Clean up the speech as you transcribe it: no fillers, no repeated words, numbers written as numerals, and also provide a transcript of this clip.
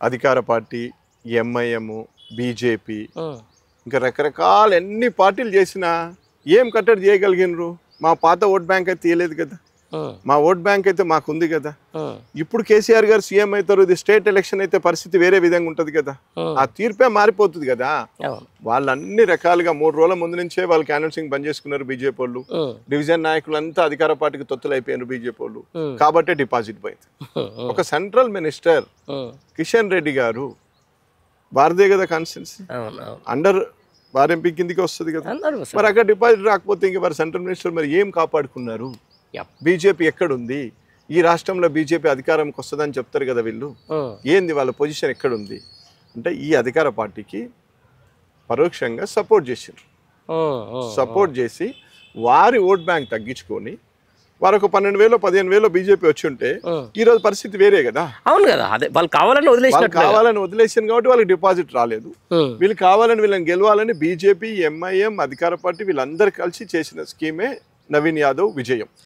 అధికార party, MIM, BJP, ఇంకా రకరకాల ఎన్ని పార్టీలు చేసినా ఏం కట్టడి చేయగలిగినరు? మా పాత ఓట్ బ్యాంక్ అయితే తీయలేదు కదా, మా ఓట్ బ్యాంక్ అయితే మాకుంది కదా. ఇప్పుడు కేసీఆర్ గారు సీఎం అవుతారు, ఇది స్టేట్ ఎలక్షన్ అయితే పరిస్థితి వేరే విధంగా ఉంటుంది కదా, ఆ తీర్పే మారిపోతుంది కదా. వాళ్ళు అన్ని రకాలుగా 3 రోజుల ముందు నుంచే వాళ్ళు క్యాన్వసింగ్ బంద్ చేసుకున్నారు బీజేపీ వాళ్ళు. డివిజన్ నాయకులంతా అధికార పార్టీకి తొత్తులు అయిపోయారు బీజేపీ వాళ్ళు, కాబట్టి డిపాజిట్ పోయింది. ఒక సెంట్రల్ మినిస్టర్ కిషన్ రెడ్డి గారు భారతీయ కదా కాన్స్టిట్యున్సీ అండర్ ఆర్ఎంపీ కిందికి వస్తుంది కదా, మరి అక్కడ డిపాజిట్ రాకపోతే ఇంక మరి సెంట్రల్ మినిస్టర్ మరి ఏం కాపాడుకున్నారు? బీజేపీ ఎక్కడుంది? ఈ రాష్ట్రంలో బీజేపీ అధికారంకి వస్తుందని చెప్తారు కదా వీళ్ళు, ఏంది వాళ్ళ పొజిషన్ ఎక్కడుంది అంటే ఈ అధికార పార్టీకి పరోక్షంగా సపోర్ట్ చేసారు. సపోర్ట్ చేసి వారి ఓట్ బ్యాంక్ తగ్గించుకొని వారు ఒక 12,000 15,000 బీజేపీ వచ్చి ఉంటే ఈ రోజు పరిస్థితి వేరే కదా. అవును కదా, అదే వాళ్ళు కావాలని వదిలేసాను కాబట్టి వాళ్ళకి డిపాజిట్ రాలేదు. వీళ్ళు కావాలని వీళ్ళని గెలవాలని బీజేపీ, ఎంఐఎం, అధికార పార్టీ వీళ్ళందరూ కలిసి చేసిన స్కీమే నవీన్ యాదవ్ విజయం.